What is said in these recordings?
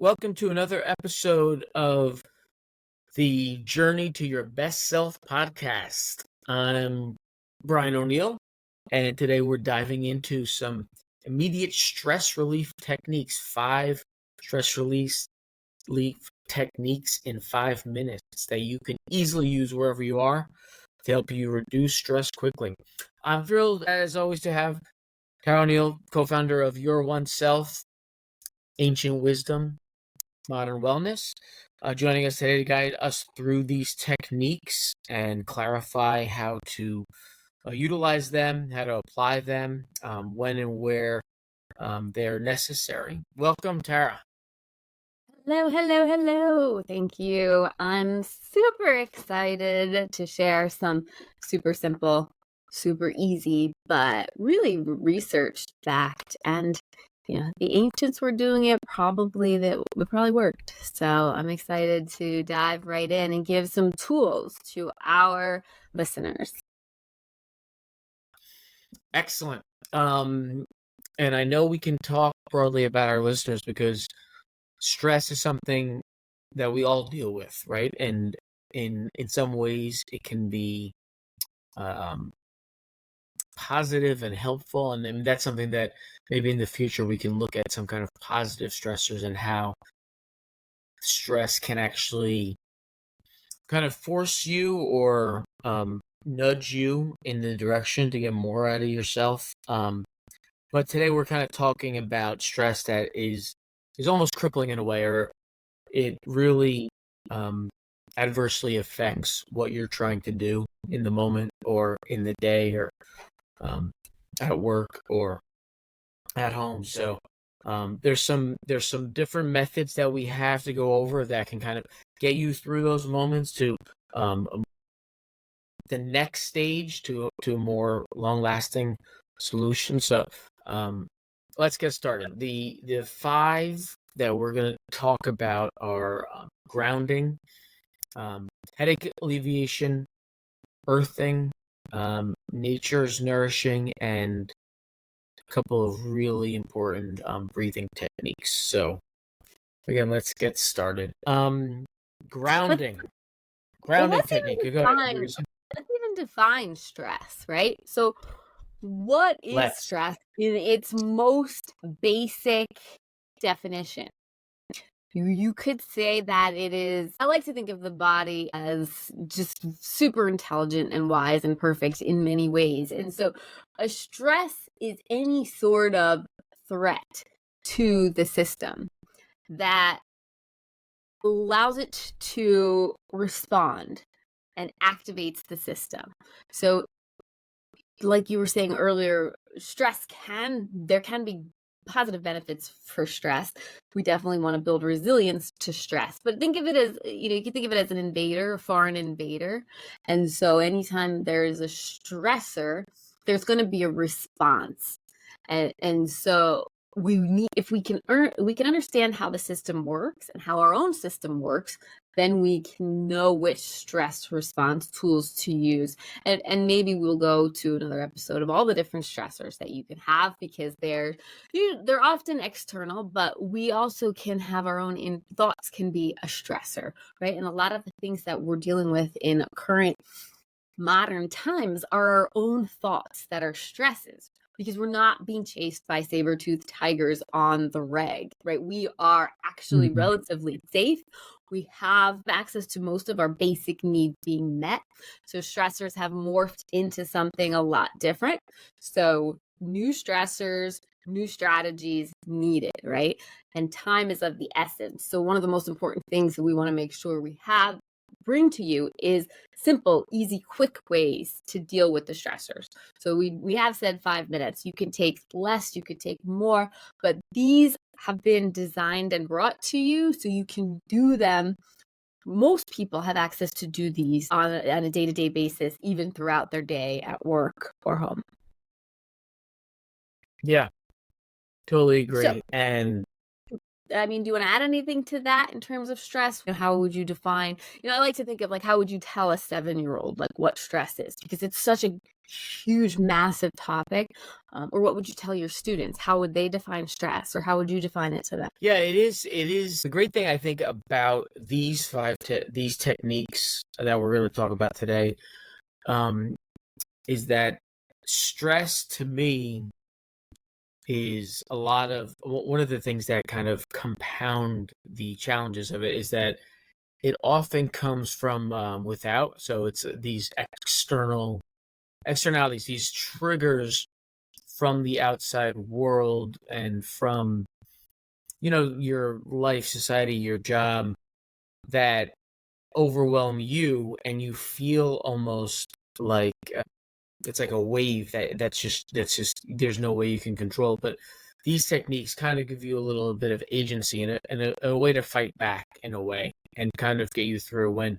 Welcome to another episode of the Journey to Your Best Self podcast. I'm Brian O'Neill, and today we're diving into some immediate stress relief techniques, 5 stress relief techniques in 5 minutes that you can easily use wherever you are to help you reduce stress quickly. I'm thrilled, as always, to have Tara O'Neill, co-founder of Your One Self, Ancient Wisdom, Modern Wellness, joining us today to guide us through these techniques and clarify how to utilize them, how to apply them, when and where they're necessary. Welcome, Tara. Hello. Thank you. I'm super excited to share some super simple, super easy, but really research backed. And the ancients were doing it, probably worked. So I'm excited to dive right in and give some tools to our listeners. Excellent. And I know we can talk broadly about our listeners because stress is something that we all deal with, right? And in some ways it can be positive and helpful, and that's something that maybe in the future we can look at some kind of positive stressors and how stress can actually kind of force you or nudge you in the direction to get more out of yourself. But today we're kind of talking about stress that is almost crippling in a way, or it really adversely affects what you're trying to do in the moment or in the day or at work or at home. So there's some different methods that we have to go over that can kind of get you through those moments to the next stage, to a more long-lasting solution. So let's get started. The 5 that we're going to talk about are grounding, headache alleviation, earthing, nature's nourishing, and a couple of really important breathing techniques. So again, let's get started. Grounding. Grounding technique. Let's even define stress, right? So what is stress in its most basic definition? You could say that it is, I like to think of the body as just super intelligent and wise and perfect in many ways. And so a stress is any sort of threat to the system that allows it to respond and activates the system. So like you were saying earlier, there can be positive benefits for stress. We definitely want to build resilience to stress, but think of it as, you can think of it as an invader, a foreign invader. And so anytime there is a stressor, there's going to be a response. And so if we can understand how the system works and how our own system works, then we can know which stress response tools to use. And maybe we'll go to another episode of all the different stressors that you can have, because they're often external, but we also can have our own thoughts can be a stressor, right? And a lot of the things that we're dealing with in current modern times are our own thoughts that are stresses, because we're not being chased by saber-toothed tigers on the reg, right? We are actually relatively safe. We have access to most of our basic needs being met. So stressors have morphed into something a lot different. So new stressors, new strategies needed, right? And time is of the essence. So one of the most important things that we want to make sure we bring to you is simple, easy, quick ways to deal with the stressors. So we have said 5 minutes. You can take less, you could take more, but these have been designed and brought to you so you can do them. Most people have access to do these on a day-to-day basis, even throughout their day at work or home. Yeah, totally agree. And I mean, do you want to add anything to that in terms of stress? How would you define, I like to think of like, how would you tell a 7-year-old like what stress is? Because it's such a huge, massive topic. Or what would you tell your students? How would they define stress, or how would you define it to them? Yeah, it is. It is the great thing I think about these these techniques that we're going to talk about today, is that stress to me is a lot of one of the things that kind of compound the challenges of it is that it often comes from without. So it's these externalities, these triggers from the outside world and from your life, society, your job that overwhelm you, and you feel almost like it's like a wave that's just there's no way you can control. But these techniques kind of give you a little bit of agency and a way to fight back in a way, and kind of get you through when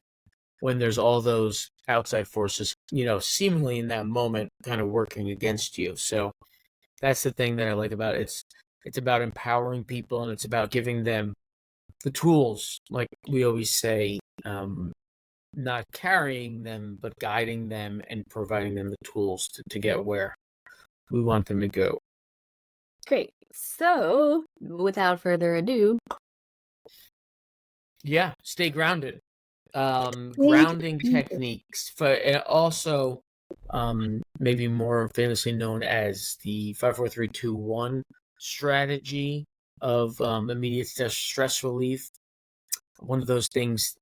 there's all those outside forces, seemingly in that moment kind of working against you. So that's the thing that I like about it. It's about empowering people, and it's about giving them the tools, like we always say, not carrying them, but guiding them and providing them the tools to get where we want them to go. Great. So, without further ado, stay grounded. Grounding techniques, and also maybe more famously known as the 5-4-3-2-1 strategy of immediate stress relief. One of those things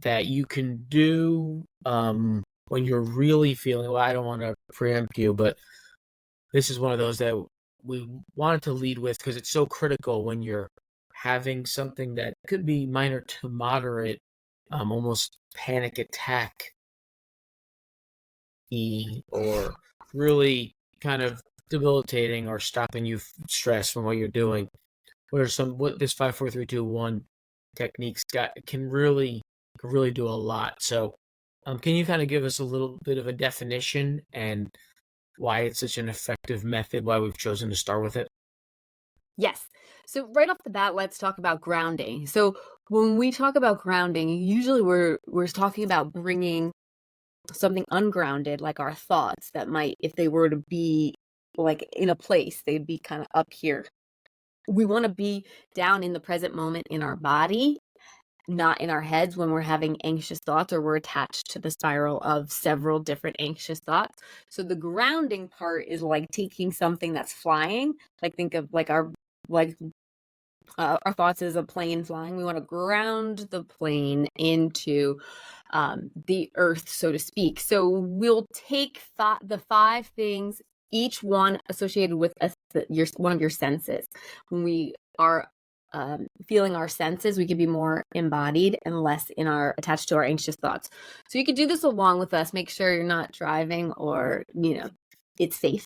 that you can do when you're really feeling, well, I don't want to preempt you, but this is one of those that we wanted to lead with because it's so critical when you're having something that could be minor to moderate, almost panic attack or really kind of debilitating or stopping you stress from what you're doing. What this 5-4-3-2-1 techniques can really do a lot. So can you kind of give us a little bit of a definition and why it's such an effective method, why we've chosen to start with it? Yes. So right off the bat, let's talk about grounding. So when we talk about grounding, usually we're talking about bringing something ungrounded, like our thoughts, that might, if they were to be like in a place, they'd be kind of up here. We want to be down in the present moment in our body, not in our heads when we're having anxious thoughts or we're attached to the spiral of several different anxious thoughts. So the grounding part is like taking something that's flying, like think of like our thoughts is a plane flying. We want to ground the plane into the earth, so to speak. So we'll take the 5 things, each one associated with one of your senses. When we are feeling our senses, we can be more embodied and less attached to our anxious thoughts. So you could do this along with us. Make sure you're not driving or, it's safe.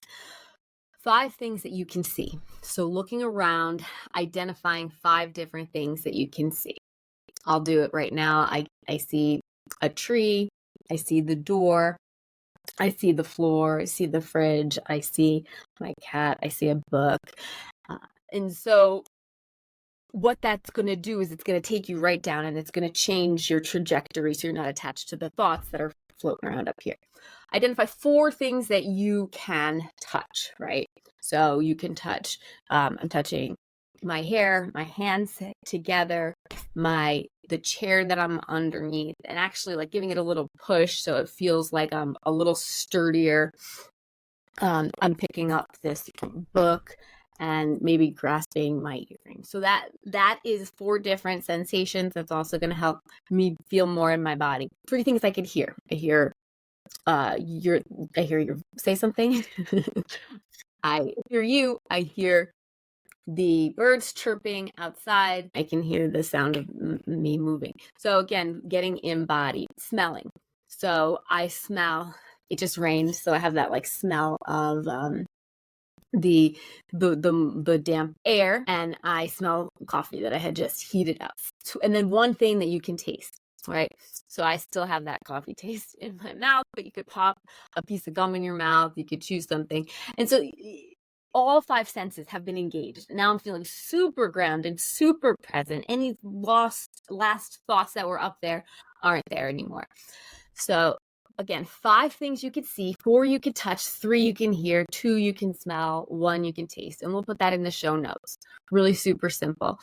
5 things that you can see. So looking around, identifying 5 different things that you can see. I'll do it right now. I see a tree. I see the door. I see the floor. I see the fridge. I see my cat. I see a book. And so what that's going to do is it's going to take you right down, and it's going to change your trajectory so you're not attached to the thoughts that are floating around up here. Identify 4 things that you can touch, right? So you can touch, I'm touching my hair, my hands together, the chair that I'm underneath, and actually like giving it a little push so it feels like I'm a little sturdier. I'm picking up this book and maybe grasping my earring. So that is 4 different sensations. That's also going to help me feel more in my body. 3 things I could hear. I hear you say something. I hear you. I hear the birds chirping outside. I can hear the sound of me moving. So again, getting embodied. Smelling. So I smell. It just rained, so I have that like smell of the damp air, and I smell coffee that I had just heated up. And then one thing that you can taste, right? So I still have that coffee taste in my mouth, but you could pop a piece of gum in your mouth, you could chew something. And so all 5 senses have been engaged. Now I'm feeling super grounded, super present. Any last thoughts that were up there aren't there anymore. So again, 5 things you could see, 4 you could touch, 3 you can hear, 2 you can smell, 1 you can taste. And we'll put that in the show notes. Really super simple,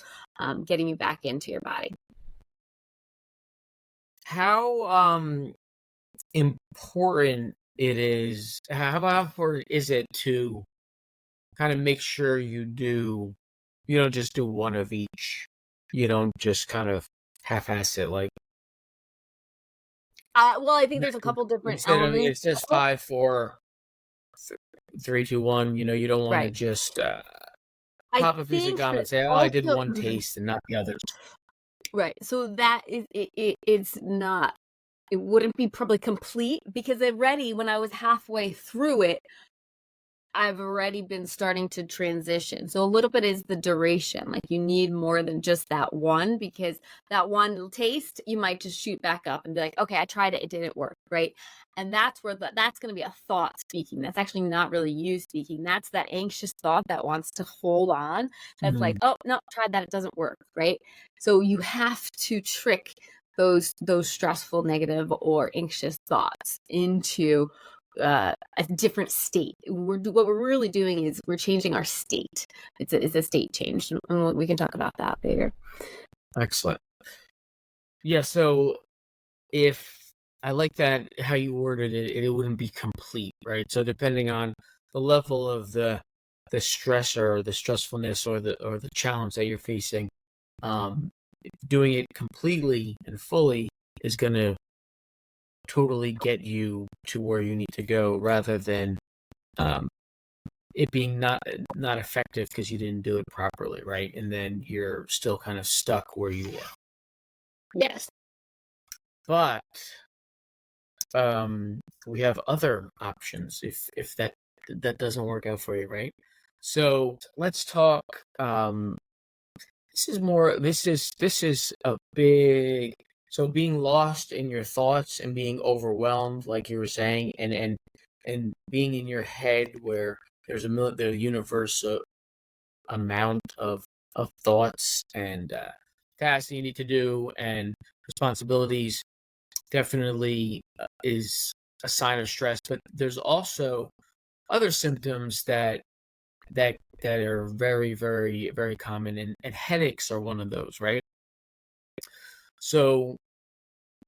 getting you back into your body. How important it is, how important is it to kind of make sure you don't just do one of each. You don't just kind of half-ass it like. Well, I think there's a couple different elements. It's just 5, 4, 3, 2, 1. You don't want to Right. just I pop a piece of think gum that and say, "Oh, I did also one taste and not the others." right. So that is it's not, it wouldn't be probably complete because already when I was halfway through it, I've already been starting to transition. So a little bit is the duration. Like you need more than just that one, because that one taste, you might just shoot back up and be like, okay, I tried it. It didn't work. Right. And that's where that's going to be a thought speaking. That's actually not really you speaking. That's that anxious thought that wants to hold on. That's like, oh, no, tried that. It doesn't work. Right. So you have to trick those stressful, negative, or anxious thoughts into a different state. What we're really doing is we're changing our state. It's a state change, and we can talk about that later. Excellent. Yeah, so if I like that how you worded it, it wouldn't be complete, right? So depending on the level of the stressor or the stressfulness or the challenge that you're facing, doing it completely and fully is going to totally get you to where you need to go, rather than it being not effective because you didn't do it properly, right? And then you're still kind of stuck where you are. Yes. But we have other options if that doesn't work out for you, right? So let's talk. This is a big. So being lost in your thoughts and being overwhelmed, like you were saying, and being in your head where there's the universal amount of thoughts and tasks you need to do and responsibilities, definitely is a sign of stress. But there's also other symptoms that are very, very, very common, and headaches are one of those, right? So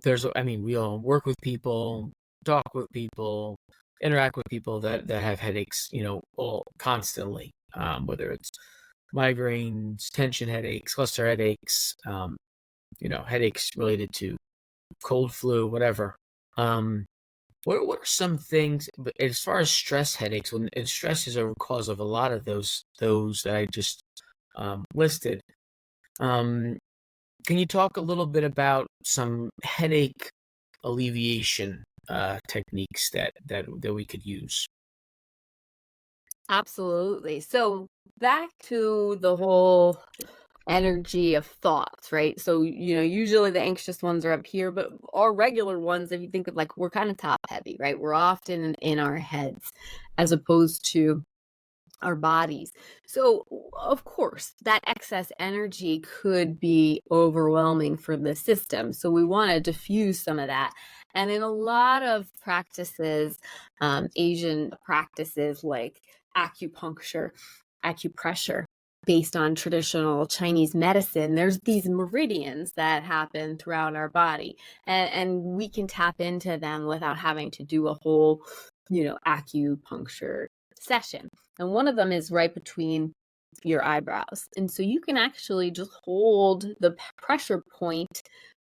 we all work with people, talk with people, interact with people that have headaches, all constantly, whether it's migraines, tension headaches, cluster headaches, headaches related to cold, flu, whatever. What are some things, but as far as stress headaches, and stress is a cause of a lot of those that I just listed. Can you talk a little bit about some headache alleviation techniques that we could use? Absolutely. So back to the whole energy of thoughts, right? So, usually the anxious ones are up here, but our regular ones, if you think of like, we're kind of top heavy, right? We're often in our heads as opposed to our bodies. So, of course, that excess energy could be overwhelming for the system. So, we want to diffuse some of that. And in a lot of practices, Asian practices like acupuncture, acupressure, based on traditional Chinese medicine, there's these meridians that happen throughout our body, and we can tap into them without having to do a whole, acupuncture session. And one of them is right between your eyebrows. And so you can actually just hold the pressure point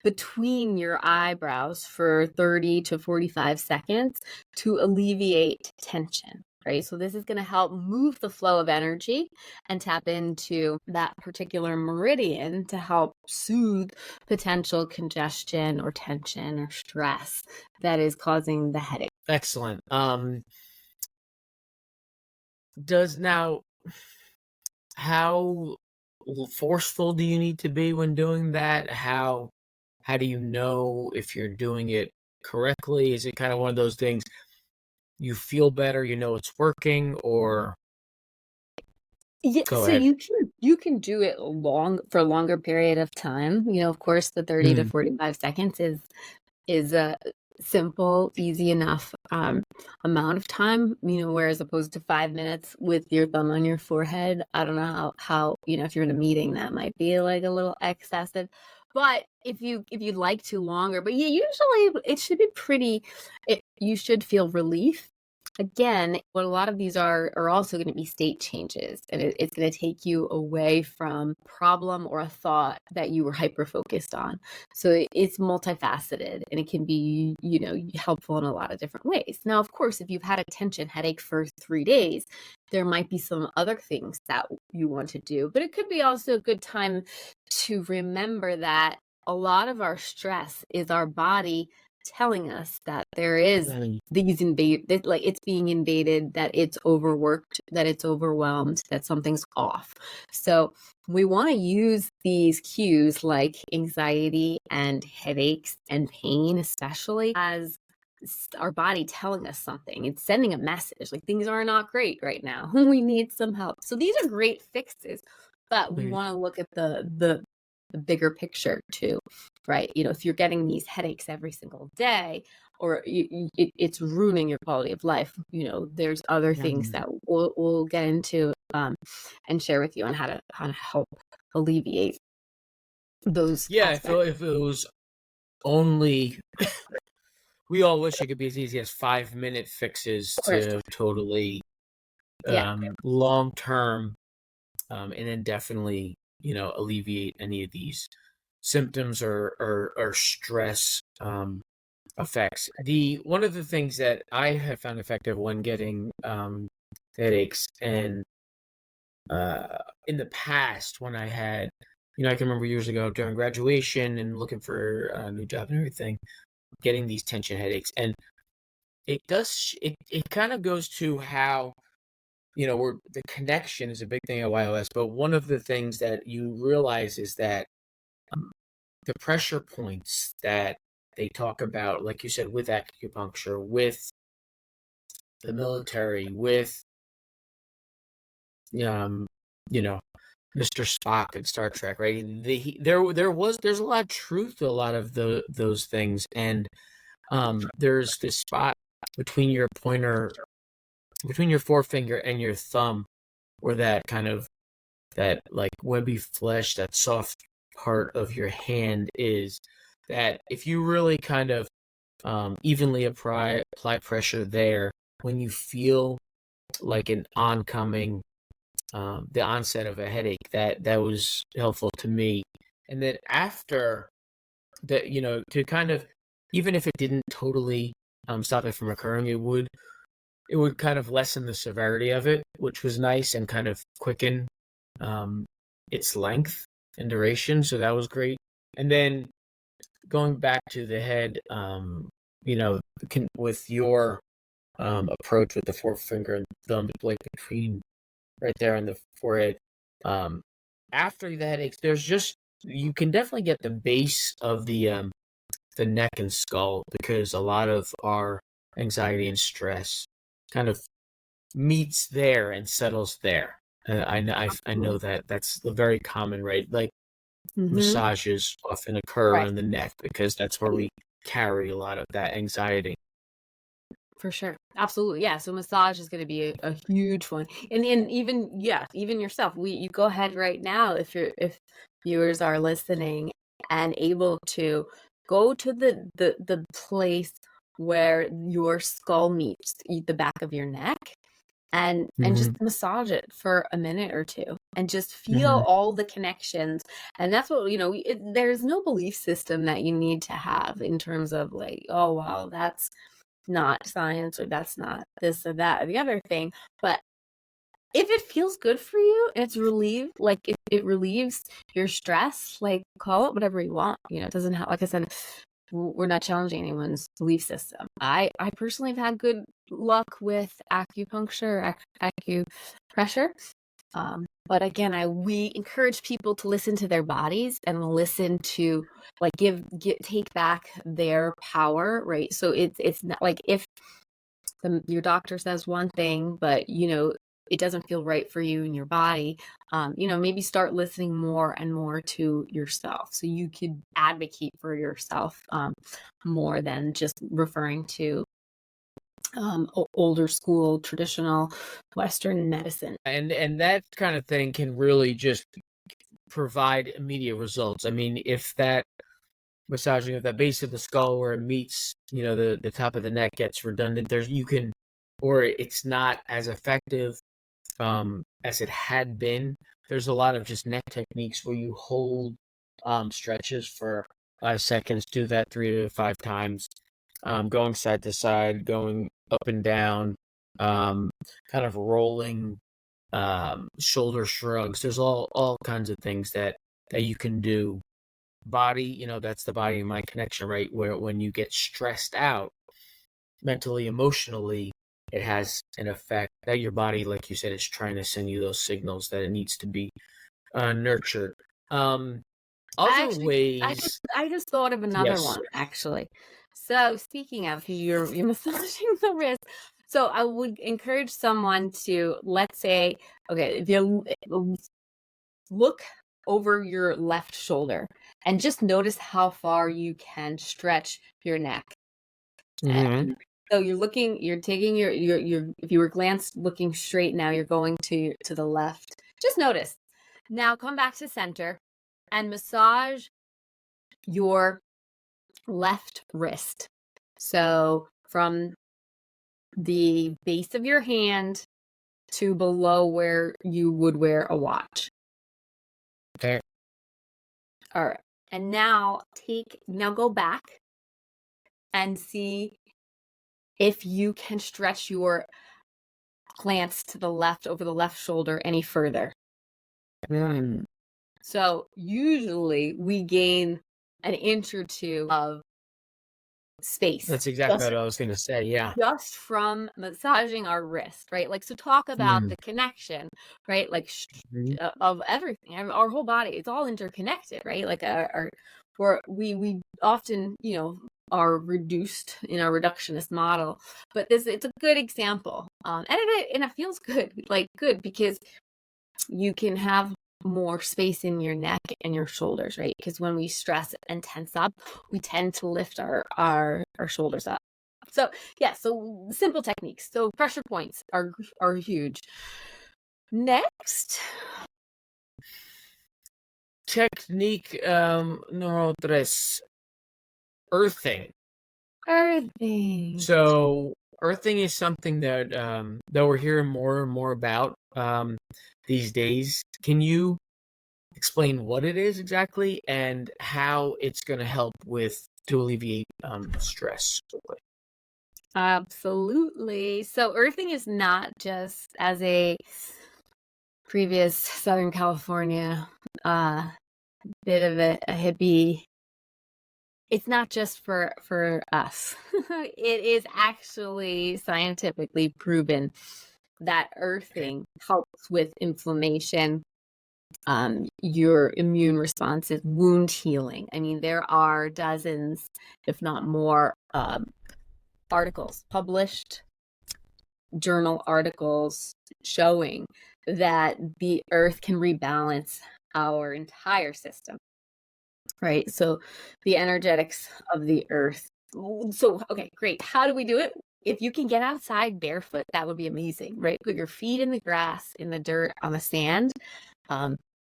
between your eyebrows for 30 to 45 seconds to alleviate tension. Right. So this is going to help move the flow of energy and tap into that particular meridian to help soothe potential congestion or tension or stress that is causing the headache. Excellent. How forceful do you need to be when doing that? How do you know if you're doing it correctly? Is it kind of one of those things you feel better, it's working, or Yeah, Go so ahead. you can do it for a longer period of time. Of course, the 30 to Mm, 45 seconds is a simple, easy enough amount of time, whereas opposed to 5 minutes with your thumb on your forehead. I don't know how if you're in a meeting, that might be like a little excessive. But if you'd like to longer, but yeah, usually it should be you should feel relief. Again, what a lot of these are also going to be state changes, and it's going to take you away from problem or a thought that you were hyper focused on. So it's multifaceted, and it can be, helpful in a lot of different ways. Now, of course, if you've had a tension headache for 3 days, there might be some other things that you want to do, but it could be also a good time to remember that a lot of our stress is our body telling us that there is mm, like it's being invaded, that it's overworked, that it's overwhelmed, that something's off. So we want to use these cues like anxiety and headaches and pain, especially, as our body telling us something. It's sending a message like things are not great right now. We need some help. So these are great fixes, but we mm. want to look at the bigger picture too, right? If you're getting these headaches every single day, or it's ruining your quality of life, there's other things that we'll get into and share with you on how to help alleviate those Yeah, I feel aspects. if it was only, we all wish it could be as easy as 5-minute fixes Of course. to totally Yeah. long term, and then definitely, alleviate any of these symptoms or stress effects. One of the things that I have found effective when getting headaches, and in the past when I had, I can remember years ago during graduation and looking for a new job and everything, getting these tension headaches, and it kind of goes to how, we're the connection is a big thing at YOS, but one of the things that you realize is that um, the pressure points that they talk about, like you said, with acupuncture, with the military, with um, you know, Mr. Spock in Star Trek, right? There's a lot of truth to a lot of those things, and there's this spot between your between your forefinger and your thumb, where that kind of that like webby flesh, that soft part of your hand is. That if you really kind of evenly apply pressure there, when you feel like an oncoming the onset of a headache, that was helpful to me. And then after that, to kind of, even if it didn't totally stop it from occurring, it would kind of lessen the severity of it, which was nice, and kind of quicken um, its length and duration. So that was great. And then going back to the head, you know, with your approach with the forefinger and thumb, like between right there on the forehead. Um, After the headaches, you can definitely get the base of the neck and skull, because a lot of our anxiety and stress kind of meets there and settles there. I know that that's the very common, right? Like Mm-hmm. massages often occur Right. on the neck because that's where we carry a lot of that anxiety. For sure. Absolutely. Yeah. So massage is going to be a huge one. And even, yeah, even yourself, you go ahead right now, if viewers are listening and able to go to the place where your skull meets the back of your neck, and just Hmm. massage it for a minute or two and just feel Hmm. all the connections. And that's what, there's no belief system that you need to have in terms of like, oh, wow, that's not science, or that's not this or that or the other thing. But if it feels good for you and it's relieved, like it relieves your stress, like call it whatever you want. It doesn't have, like I said, we're not challenging anyone's belief system. I personally have had good luck with acupuncture, acupressure. But again, we encourage people to listen to their bodies and listen to, like, take back their power, right? So it's not like if your doctor says one thing, but it doesn't feel right for you and your body, maybe start listening more and more to yourself so you could advocate for yourself more than just referring to older school traditional Western medicine. And that kind of thing can really just provide immediate results. I mean, if that massaging of the base of the skull where it meets, the top of the neck gets redundant, or it's not as effective as it had been. There's a lot of just neck techniques where you hold stretches for 5 seconds, do that 3 to 5 times, going side to side, going up and down, kind of rolling, shoulder shrugs. There's all kinds of things that you can do. Body, that's the body and mind connection, right? Where when you get stressed out mentally, emotionally, it has an effect that your body, like you said, is trying to send you those signals that it needs to be nurtured. Other ways. I just thought of another Yes. one, actually. So speaking of you're massaging the wrist, so I would encourage someone to, let's say, okay, if you look over your left shoulder and just notice how far you can stretch your neck. And so you're taking your if you were looking straight, now you're going to the left. Just notice. Now come back to center and massage your left wrist. So from the base of your hand to below where you would wear a watch. Okay. All right. And now go back and see if you can stretch your glance to the left over the left shoulder any further. So usually we gain an inch or two of space. That's exactly what I was going to say. Yeah. Just from massaging our wrist, right? Like, so talk about the connection, right? Like of everything, our whole body, it's all interconnected, right? Like we often, are reduced in our reductionist model, but it's a good example. And it feels good, because you can have more space in your neck and your shoulders, right? Because when we stress and tense up, we tend to lift our shoulders up. So so simple techniques. So pressure points are huge. Next technique número 3, earthing. So earthing is something that we're hearing more and more about these days. Can you explain what it is exactly and how it's going to help to alleviate stress? Absolutely. So earthing is not just, as a previous Southern California bit of a hippie, it's not just for us. It is actually scientifically proven that earthing helps with inflammation, your immune responses, wound healing. I mean, there are dozens, if not more, articles, published journal articles showing that the earth can rebalance our entire system, right? So the energetics of the earth. So, okay, great. How do we do it? If you can get outside barefoot, that would be amazing, right? Put your feet in the grass, in the dirt, on the sand,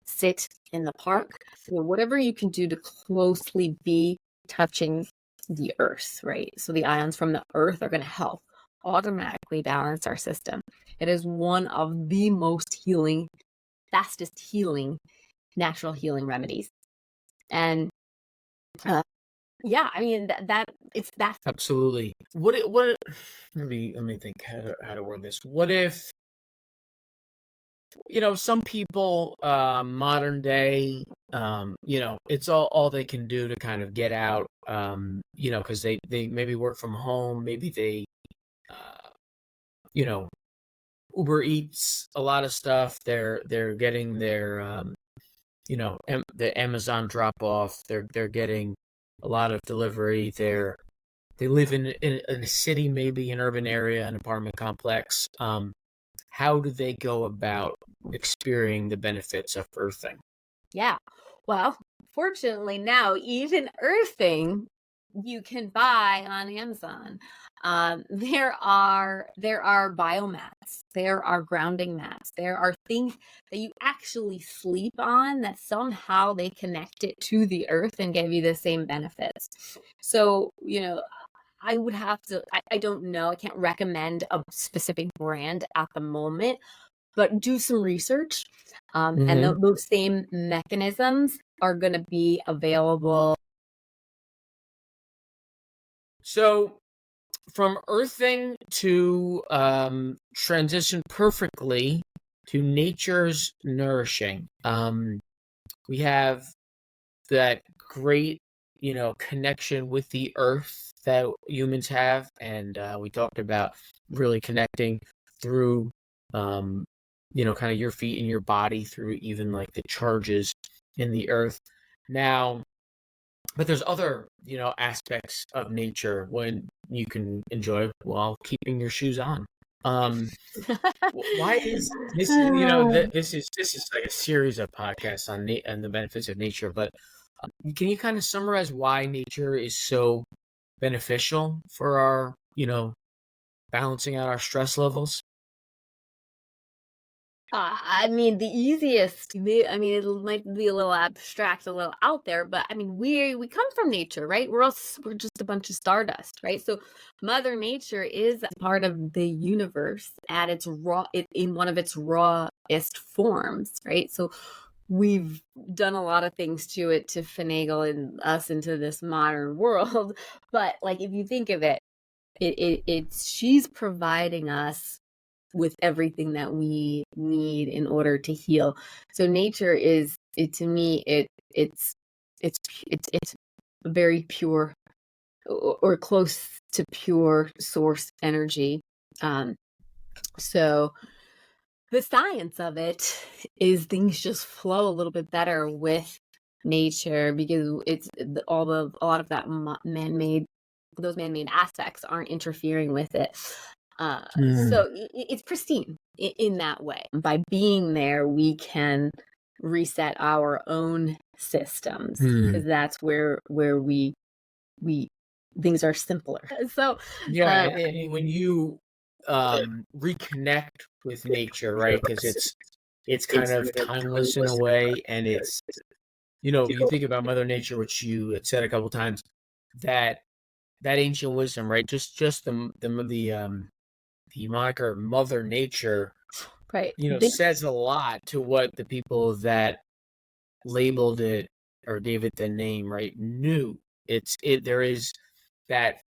sit in the park, whatever you can do to closely be touching the earth, right? So the ions from the earth are going to help automatically balance our system. It is one of the most fastest healing, natural healing remedies. And I mean it's that. Absolutely. What let me think how to word this. What if some people modern day it's all they can do to kind of get out, because they maybe work from home, maybe they Uber Eats a lot of stuff, they're getting their the Amazon drop off, they're getting a lot of delivery, they live in a city, maybe an urban area, an apartment complex, how do they go about experiencing the benefits of earthing? Yeah. Well, fortunately now even earthing you can buy on Amazon. There are biomats, there are grounding mats, there are things that you actually sleep on that somehow they connect it to the earth and give you the same benefits. So, I would have to, I don't know, I can't recommend a specific brand at the moment, but do some research. And Mm-hmm. those same mechanisms are going to be available. So from earthing to transition perfectly to nature's nourishing. We have that great, connection with the earth that humans have, and we talked about really connecting through, kind of your feet and your body through even like the charges in the earth. Now, but there's other, aspects of nature when you can enjoy while keeping your shoes on. Um, why is this? This is like a series of podcasts on and the benefits of nature. But can you kind of summarize why nature is so beneficial for our, balancing out our stress levels? I mean, it might be a little abstract, a little out there, but I mean, we come from nature, right? We're just a bunch of stardust, right? So, Mother Nature is part of the universe at its in one of its rawest forms, right? So, we've done a lot of things to it to finagle us into this modern world, but like if you think of it, it's she's providing us with everything that we need in order to heal. So nature is it to me it's very pure or close to pure source energy. So the science of it is things just flow a little bit better with nature because it's a lot of that man-made those man-made aspects aren't interfering with it. Mm. So it's pristine in that way. By being there, we can reset our own systems Hmm. because that's where we things are simpler. So Yeah, uh, and when you reconnect with nature, right? Because it's kind of timeless in a way, and it's you think about Mother Nature, which you had said a couple times, that that ancient wisdom, right? Just the moniker Mother Nature, right, says a lot to what the people that labeled it or gave it the name, right, knew. There is that,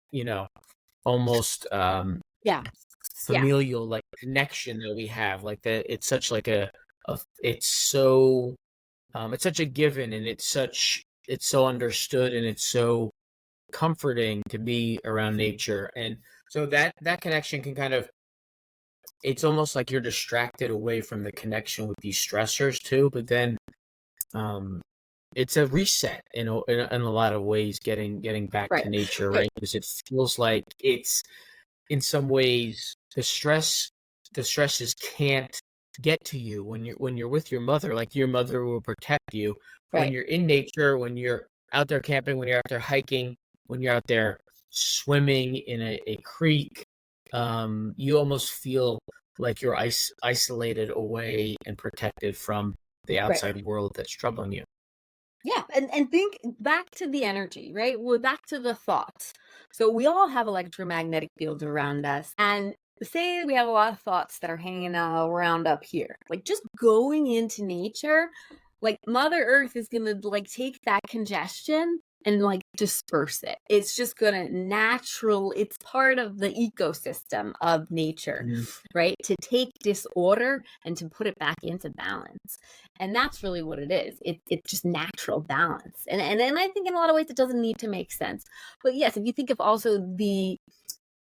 almost yeah, yeah, familial like connection that we have, like that it's such like a it's so it's such a given, and it's so understood, and it's so comforting to be around nature. And so that connection can kind of, it's almost like you're distracted away from the connection with these stressors too, but then um it's a reset in a lot of ways, getting back right, to nature, right, right? Because it feels like it's, in some ways, the stresses can't get to you when you're with your mother. Like, your mother will protect you when right. you're in nature, when you're out there camping, when you're out there hiking, when you're out there swimming in a creek. You almost feel like you're isolated away and protected from the Right. outside world that's troubling you. Yeah, and think back to the energy, right? We're back to the thoughts. So we all have electromagnetic fields around us, and say we have a lot of thoughts that are hanging around up here. Like just going into nature, like Mother Earth is gonna like take that congestion and like disperse it. It's just gonna it's part of the ecosystem of nature, Mhm. right? To take disorder and to put it back into balance. And that's really what it is. It's just natural balance. And I think in a lot of ways it doesn't need to make sense. But yes, if you think of also the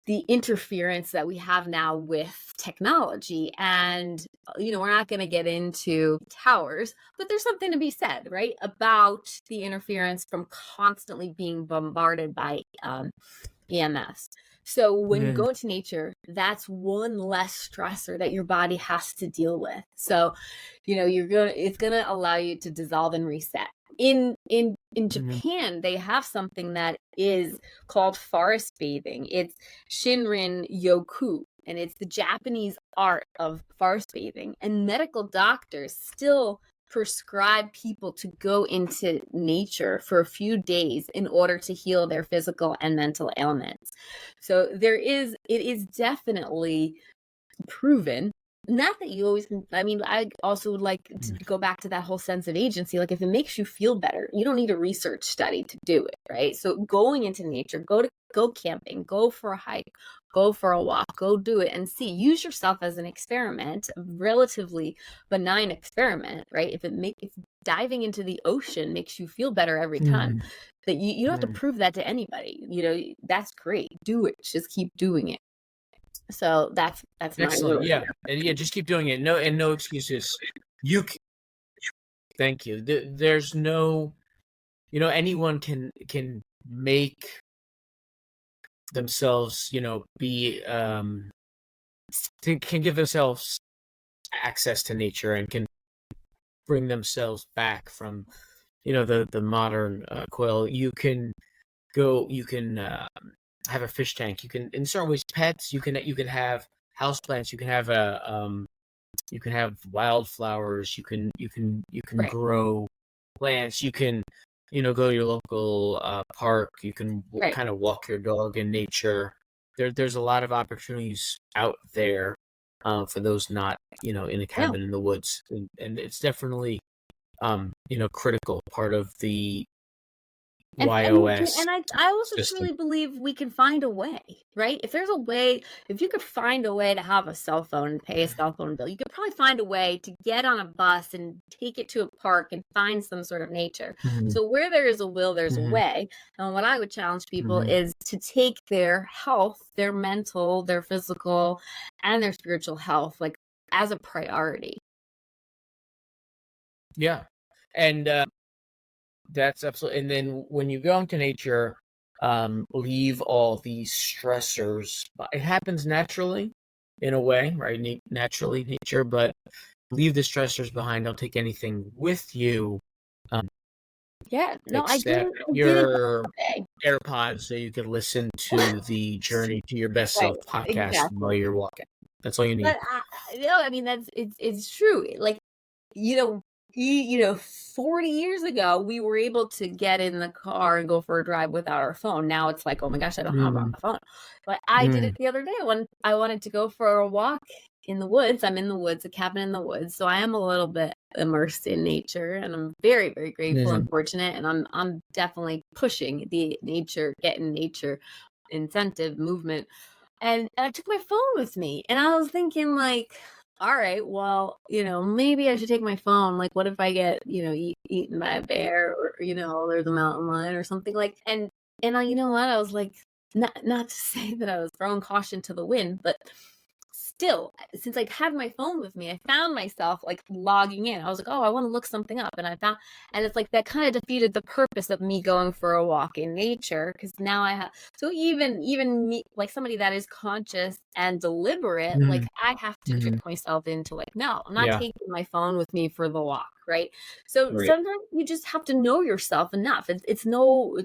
interference that we have now with technology, and we're not going to get into towers, but there's something to be said, right, about the interference from constantly being bombarded by EMS. So when you Yeah. go into nature, that's one less stressor that your body has to deal with. So, it's gonna allow you to dissolve and reset. In Mhm. Japan, they have something that is called forest bathing. It's Shinrin Yoku, and it's the Japanese art of forest bathing. And medical doctors still prescribe people to go into nature for a few days in order to heal their physical and mental ailments. So it is definitely proven. Not that you always, I mean, I also would like to go back to that whole sense of agency. Like, if it makes you feel better, you don't need a research study to do it, right? So going into nature, go camping, go for a hike, go for a walk, go do it and see. Use yourself as an experiment, a relatively benign experiment, right? If diving into the ocean makes you feel better every time, Mhm. that you don't have to Mhm. prove that to anybody. That's great. Do it. Just keep doing it. So that's my Excellent. little. Yeah. And yeah, just keep doing it. No excuses. You c- Thank you. There's no, anyone can make themselves, be can give themselves access to nature and can bring themselves back from, the modern coil. You can have a fish tank. You can, in certain ways, pets. You can have houseplants. You can have wildflowers. You can Right. grow plants. You can, go to your local park. You can Right. kind of walk your dog in nature. There's a lot of opportunities out there for those not, in a Yeah. cabin in the woods, and it's definitely critical part of the YOS And I also system. truly believe we can find a way, right? If there's a way, if you could find a way to have a cell phone and pay a cell phone bill, you could probably find a way to get on a bus and take it to a park and find some sort of nature. Mhm, So where there is a will, there's a mhm, way. And what I would challenge people mhm. is to take their health, their mental, their physical, and their spiritual health, like, as a priority. Yeah, and that's absolutely. And then when you go into nature, leave all these stressors. It happens naturally, in a way, right? Naturally, nature, but leave the stressors behind. Don't take anything with you, um, Yeah, no, except I did it your yesterday. AirPods, so you can listen to the Journey to Your Best Right, Self podcast while exactly. you're walking. That's all you need. But I mean, it's true. Like, you know, 40 years ago, we were able to get in the car and go for a drive without our phone. Now it's like, oh my gosh, I don't have Mm, a phone. But I did mm, it the other day when I wanted to go for a walk in the woods. I'm in the woods, a cabin in the woods, so I am a little bit immersed in nature, and I'm very, very grateful and mm, fortunate. And I'm definitely pushing the get in nature incentive movement. And I took my phone with me, and I was thinking, like, all right, well, maybe I should take my phone. Like, what if I get, eaten by a bear, or, there's a mountain lion or something, like, you know what? I was like, not to say that I was throwing caution to the wind, but still, since I had my phone with me, I found myself like logging in. I was like, oh, I want to look something up. And it's like that kind of defeated the purpose of me going for a walk in nature, because now I have, so even me, like somebody that is conscious and deliberate, like, mm, I have to trick mm. myself into, like, no, I'm not Yeah, taking my phone with me for the walk, right? So right. sometimes you just have to know yourself enough. It's no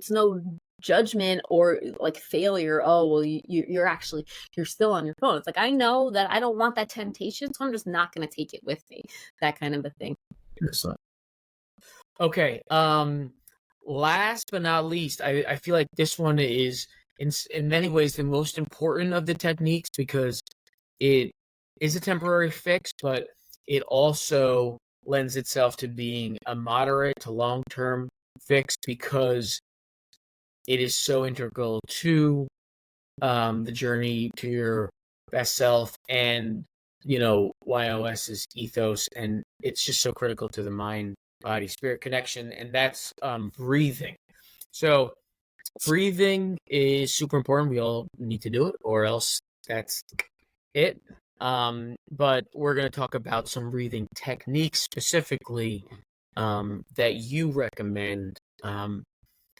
judgment or like failure. Oh, well, you're still on your phone. It's like, I know that I don't want that temptation, so I'm just not going to take it with me. That kind of a thing. Excellent. Okay. Last but not least, I feel like this one is in many ways the most important of the techniques because it is a temporary fix, but it also lends itself to being a moderate to long-term fix because it is so integral to the journey to your best self and YOS's ethos, and it's just so critical to the mind body spirit connection, and that's breathing. So breathing is super important. We all need to do it, or else that's it. But we're going to talk about some breathing techniques specifically that you recommend.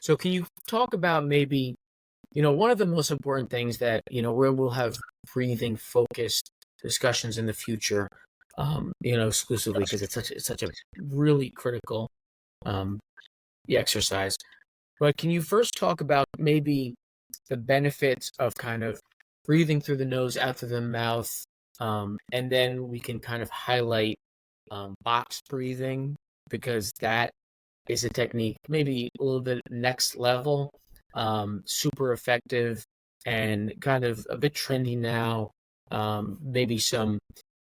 So can you talk about maybe one of the most important things that, where we'll have breathing focused discussions in the future, exclusively because it's such a really critical exercise. But can you first talk about maybe the benefits of kind of breathing through the nose, out through the mouth, and then we can kind of highlight box breathing, because that is a technique maybe a little bit next level, super effective and kind of a bit trendy now. Maybe some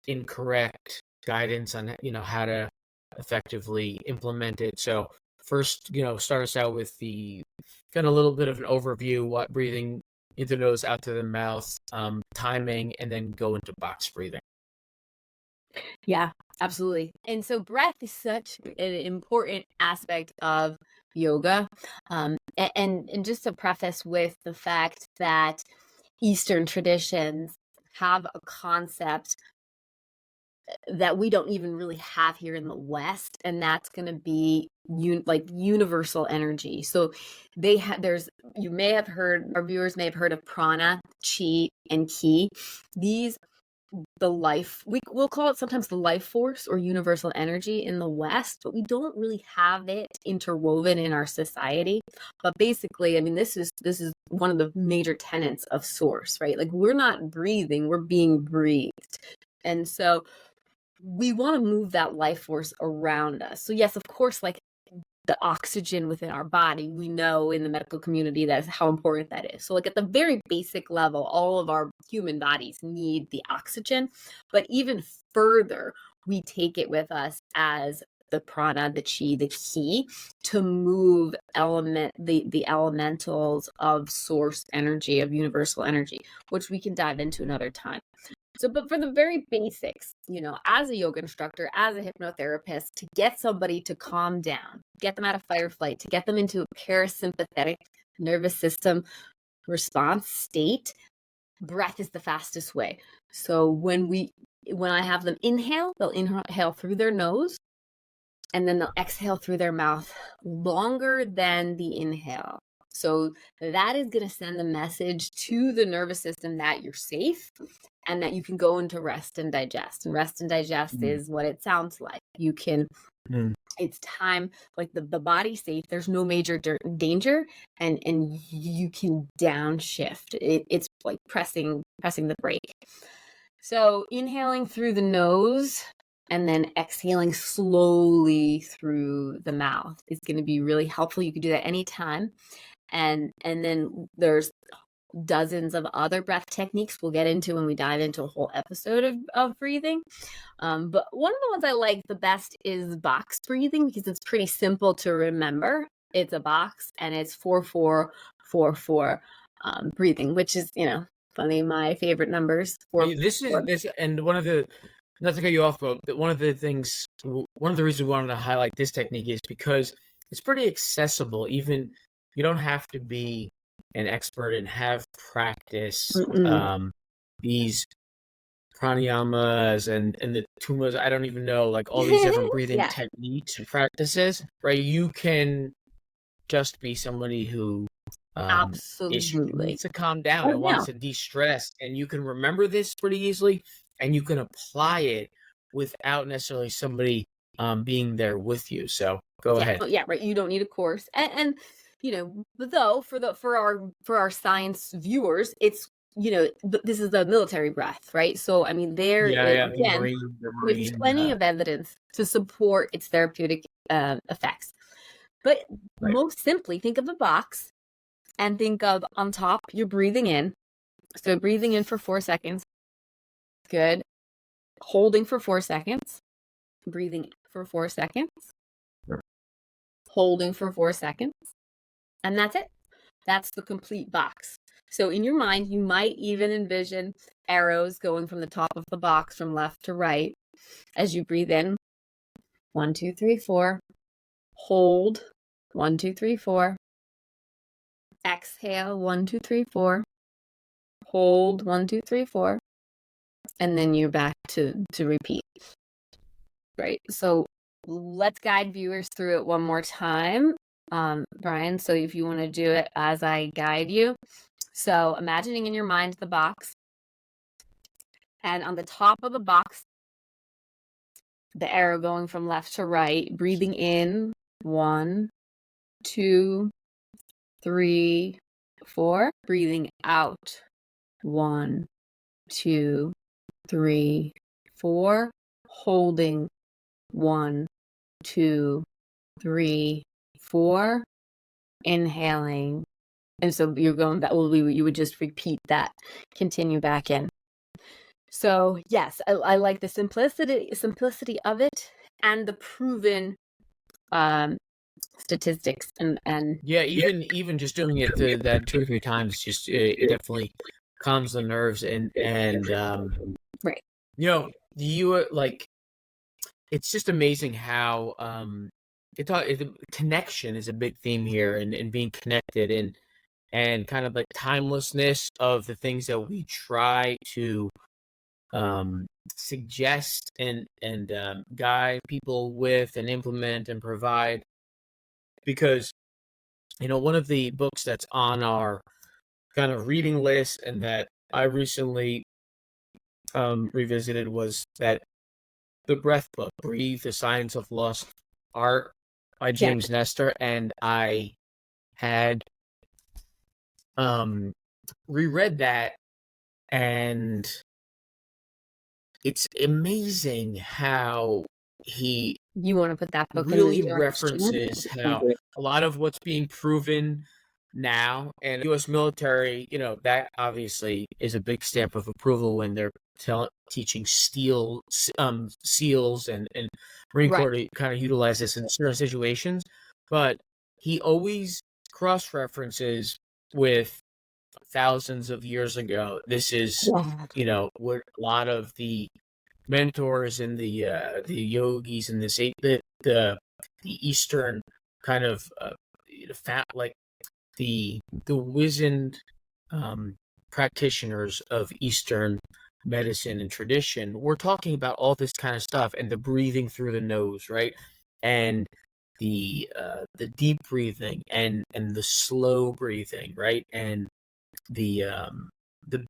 incorrect guidance on how to effectively implement it. So first, start us out with the kind of a little bit of an overview, what breathing into the nose, out to the mouth, timing, and then go into box breathing. Yeah, absolutely. And so breath is such an important aspect of yoga. And just to preface with the fact that Eastern traditions have a concept that we don't even really have here in the West, and that's going to be universal energy. So you may have heard, our viewers may have heard of prana, chi, and ki. These we'll call it sometimes the life force or universal energy in the West, but we don't really have it interwoven in our society. But basically, I mean, this is one of the major tenets of Source, right? Like, we're not breathing, we're being breathed. And so we want to move that life force around us. So yes, of course, like the oxygen within our body, we know in the medical community that's how important that is. So like at the very basic level, all of our human bodies need the oxygen, but even further, we take it with us as the prana, the chi, the ki, to move the elementals of source energy, of universal energy, which we can dive into another time. So, but for the very basics, as a yoga instructor, as a hypnotherapist, to get somebody to calm down, get them out of fight or flight, to get them into a parasympathetic nervous system response state, breath is the fastest way. So when I have them inhale, they'll inhale through their nose, and then they'll exhale through their mouth longer than the inhale. So that is going to send a message to the nervous system that you're safe and that you can go into rest and digest. And rest and digest is what it sounds like. You can, it's time, like the body's safe. There's no major danger, and you can downshift. It's like pressing the brake. So inhaling through the nose and then exhaling slowly through the mouth is going to be really helpful. You can do that anytime. And then there's dozens of other breath techniques we'll get into when we dive into a whole episode of breathing. But one of the ones I like the best is box breathing, because it's pretty simple to remember. It's a box and it's 4-4-4-4 breathing, which is, funny, my favorite numbers. This, and one of the, not to cut you off, but one of the reasons we wanted to highlight this technique is because it's pretty accessible. Even you don't have to be an expert and have practiced these pranayamas and the tumas. I don't even know, like all these different breathing techniques and practices, right? You can just be somebody who absolutely needs to calm down and wants to de-stress, and you can remember this pretty easily, and you can apply it without necessarily somebody being there with you. So go ahead. Yeah, right. You don't need a course, and though for our science viewers, it's this is the military breath, right? So I mean, again, there's plenty of evidence to support its therapeutic effects. But most simply, think of a box and think of on top, you're breathing in. So breathing in for 4 seconds. Good. Holding for 4 seconds. Breathing for 4 seconds. Holding for 4 seconds. And that's it. That's the complete box. So in your mind, you might even envision arrows going from the top of the box from left to right as you breathe in. 1, 2, 3, 4. Hold. 1, 2, 3, 4. Exhale. 1, 2, 3, 4. Hold. 1, 2, 3, 4. And then you're back to repeat. Right. So let's guide viewers through it one more time. Brian. So if you want to do it as I guide you. So imagining in your mind the box. And on the top of the box, the arrow going from left to right, breathing in 1, 2, 3, 4. Breathing out 1, 2, 3, 4. Holding 1, 2, 3, 4. Inhaling. And so you're going back, well, you would just repeat that, continue back in. So yes, I like the simplicity of it and the proven statistics and yeah, even just doing it that 2 or 3 times, just it definitely calms the nerves and right. You like it's just amazing how connection is a big theme here, and being connected and kind of like timelessness of the things that we try to suggest and guide people with and implement and provide. Because one of the books that's on our kind of reading list and that I recently revisited was the Breath book, Breathe: The Science of Lost Art by James Nestor, and I had reread that, and it's amazing how you want to put that book really in the references how a lot of what's being proven now, and the U.S. military, that obviously is a big stamp of approval when they're teaching SEALs and Marine Corps to kind of utilize this in certain situations. But he always cross-references with thousands of years ago. This is, what a lot of the mentors and the yogis and the Eastern kind of like the wizened practitioners of Eastern medicine and tradition. We're talking about all this kind of stuff, and the breathing through the nose, right? And the deep breathing and the slow breathing, right? And the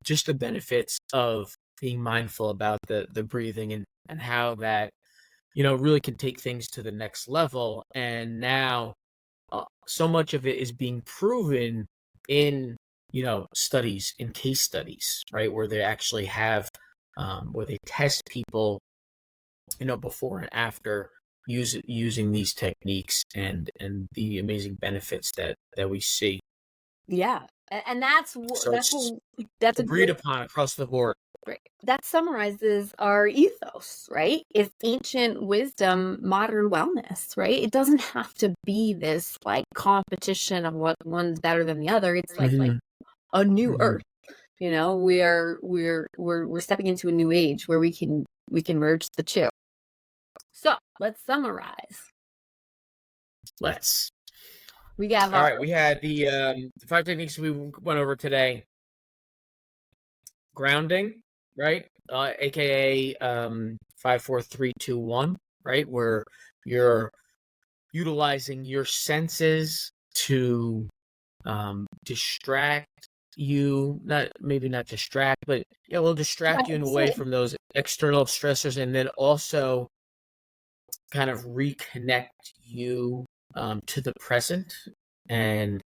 just the benefits of being mindful about the breathing and how that really can take things to the next level. And now so much of it is being proven in studies, in case studies, right, where they actually have where they test people before and after using these techniques and the amazing benefits that we see. Yeah. And that's agreed upon across the board. Right. That summarizes our ethos, right? It's ancient wisdom, modern wellness, right? It doesn't have to be this like competition of what one's better than the other. It's like a new earth. We're stepping into a new age where we can merge the two. So let's summarize. We got all right. We had the 5 techniques we went over today. Grounding, right? AKA 5, 4, 3, 2, 1, right? Where you're utilizing your senses to distract you, not distract, but will distract you in a way from those external stressors, and then also kind of reconnect you to the present and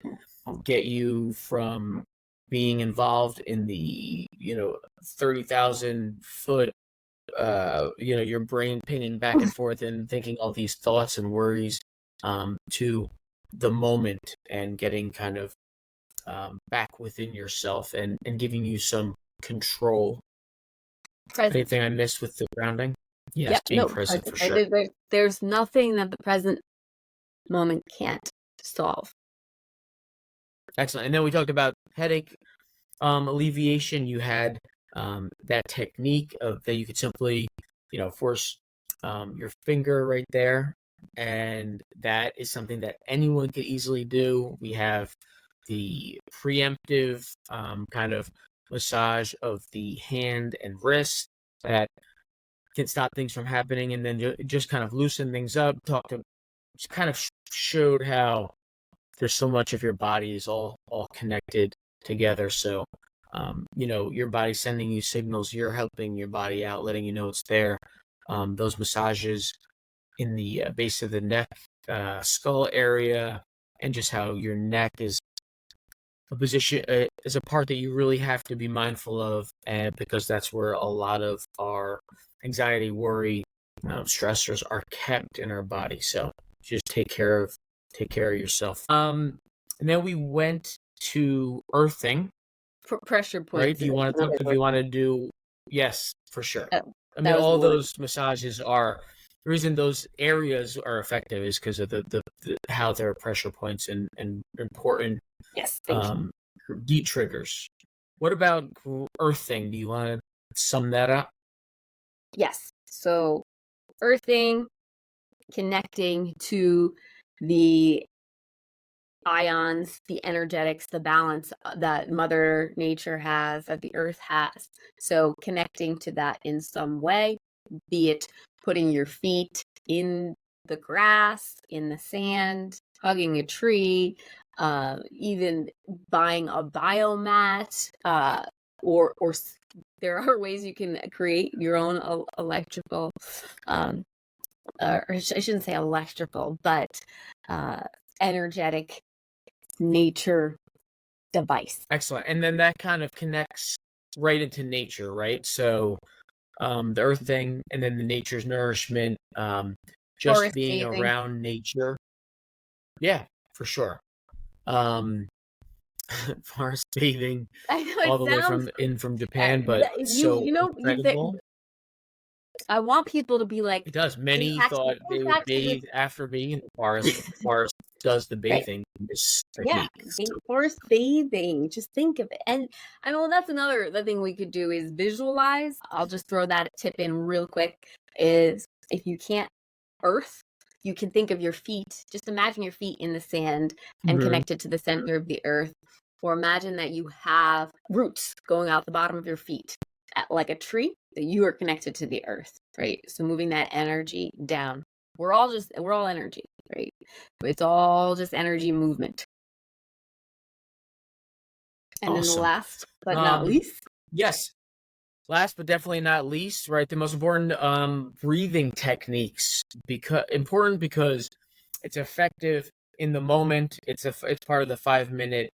get you from being involved in the 30,000 foot your brain pinging back and forth and thinking all these thoughts and worries to the moment and getting kind of back within yourself and giving you some control. Anything I missed with the grounding? Yes, being present for sure. There's nothing that the present moment can't solve. Excellent. And then we talked about headache alleviation. You had that technique of that you could simply, force your finger right there, and that is something that anyone could easily do. We have the preemptive kind of massage of the hand and wrist that can stop things from happening, and then just kind of loosen things up. Just kind of showed how there's so much of your body is all connected together. So, your body's sending you signals. You're helping your body out, letting you know it's there. Those massages in the base of the neck, skull area, and just how your neck is a position is a part that you really have to be mindful of, and because that's where a lot of our anxiety, worry, stressors are kept in our body. So just take care of yourself. And then we went to earthing, Pressure right? points. If you want to do, yes, for sure. Oh, I mean, that was all the word. those massages are the reason those areas are effective is because of the how they're pressure points and important Yes, thank you. deep triggers. What about earthing? Do you want to sum that up? Yes. So earthing, connecting to the ions, the energetics, the balance that Mother Nature has, that the earth has. So connecting to that in some way, be it putting your feet in the grass, in the sand, hugging a tree, even buying a biomat, or there are ways you can create your own electrical, or I shouldn't say electrical, but energetic nature device. Excellent. And then that kind of connects right into nature, right? So the earth thing and then the nature's nourishment, just Forest being bathing. around nature. Yeah, for sure. Forest bathing I know all the way sounds from Japan, but so incredible. I want people to be like, It does. Many thought they would bathe after being in the forest. The forest does the bathing in this technique. Forest bathing. Just think of it. And I know that's the thing we could do is visualize. I'll just throw that tip in real quick. Is if you can't earth, you can think of your feet. Just imagine your feet in the sand and connected to the center of the earth. Or imagine that you have roots going out the bottom of your feet, like a tree, that you are connected to the earth, right? So moving that energy down. We're all energy, right? It's all just energy movement. And then Awesome. last but not least. Yes. Last but definitely not least, right? The most important breathing techniques because it's effective in the moment. It's part of the 5-minute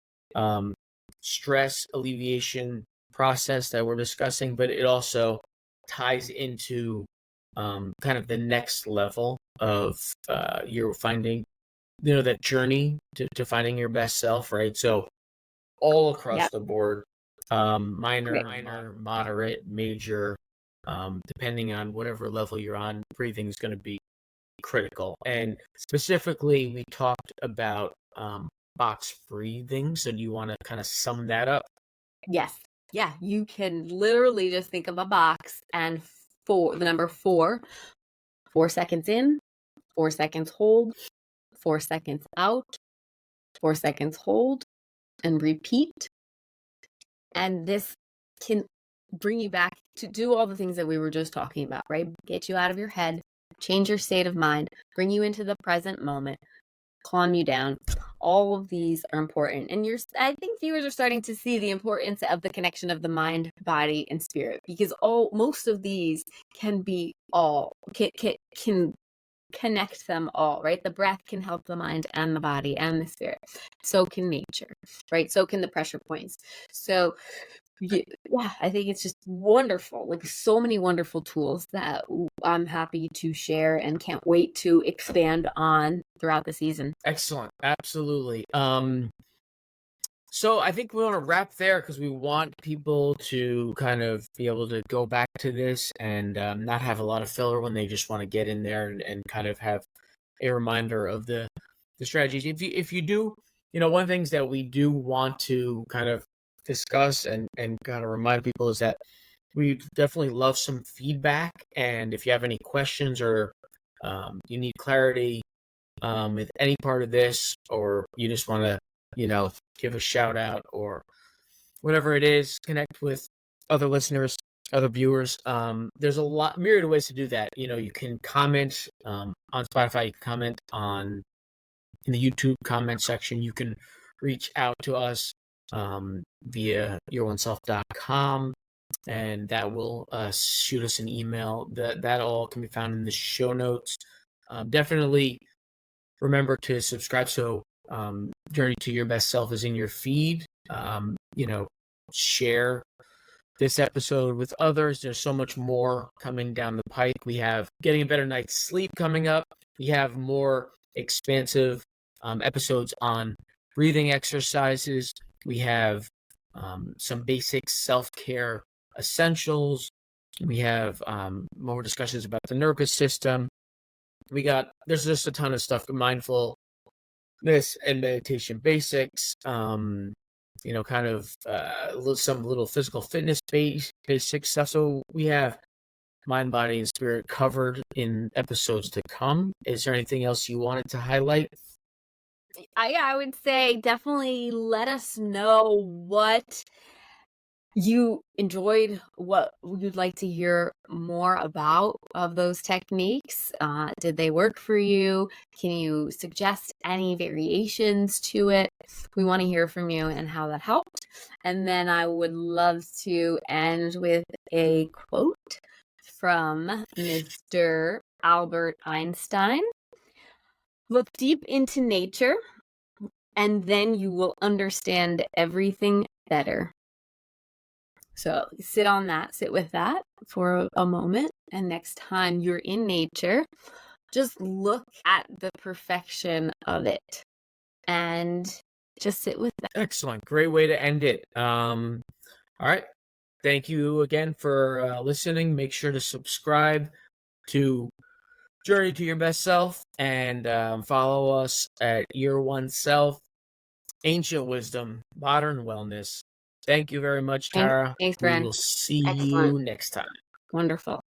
stress alleviation process that we're discussing, but it also ties into kind of the next level of you're finding, that journey to finding your best self, right? So all across the board, minor, moderate, major, depending on whatever level you're on, breathing is going to be critical. And specifically, we talked about box breathing. So do you want to kind of sum that up? Yes. Yeah, you can literally just think of a box and the number 4 seconds in, 4 seconds hold, 4 seconds out, 4 seconds hold, and repeat. And this can bring you back to do all the things that we were just talking about, right? Get you out of your head, change your state of mind, bring you into the present moment, calm you down. All of these are important. And I think viewers are starting to see the importance of the connection of the mind, body, and spirit, because most of these can connect them all, right? The breath can help the mind and the body and the spirit. So can nature, right? So can the pressure points. So yeah, I think it's just wonderful. Like so many wonderful tools that I'm happy to share and can't wait to expand on throughout the season. Excellent. Absolutely. So I think we want to wrap there because we want people to kind of be able to go back to this and not have a lot of filler when they just want to get in there and kind of have a reminder of the strategies. If you do, one of the things that we do want to kind of discuss and kind of remind people is that we definitely love some feedback. And if you have any questions or you need clarity with any part of this, or you just want to, give a shout out or whatever it is, connect with other listeners, other viewers. There's a myriad of ways to do that. You can comment on Spotify, you can comment on in the YouTube comment section. You can reach out to us via youroneself.com, and that will shoot us an email. That all can be found in the show notes. Definitely remember to subscribe so Journey to Your Best Self is in your feed. Share this episode with others. There's so much more coming down the pike. We have Getting a Better Night's Sleep coming up. We have more expansive episodes on breathing exercises. We have some basic self-care essentials. We have more discussions about the nervous system. There's just a ton of stuff. Mindfulness and meditation basics. Some little physical fitness basic stuff. So we have mind, body, and spirit covered in episodes to come. Is there anything else you wanted to highlight? I would say definitely let us know what you enjoyed, what you'd like to hear more about of those techniques. Did they work for you? Can you suggest any variations to it? We want to hear from you and how that helped. And then I would love to end with a quote from Mr. Albert Einstein. Look deep into nature, and then you will understand everything better. So sit with that for a moment. And next time you're in nature, just look at the perfection of it and just sit with that. Excellent. Great way to end it. All right. Thank you again for listening. Make sure to subscribe to Journey to Your Best Self and follow us at Your One Self, Ancient Wisdom, Modern Wellness. Thank you very much, Tara. Thanks, Brent. We will see Excellent. you next time. Wonderful.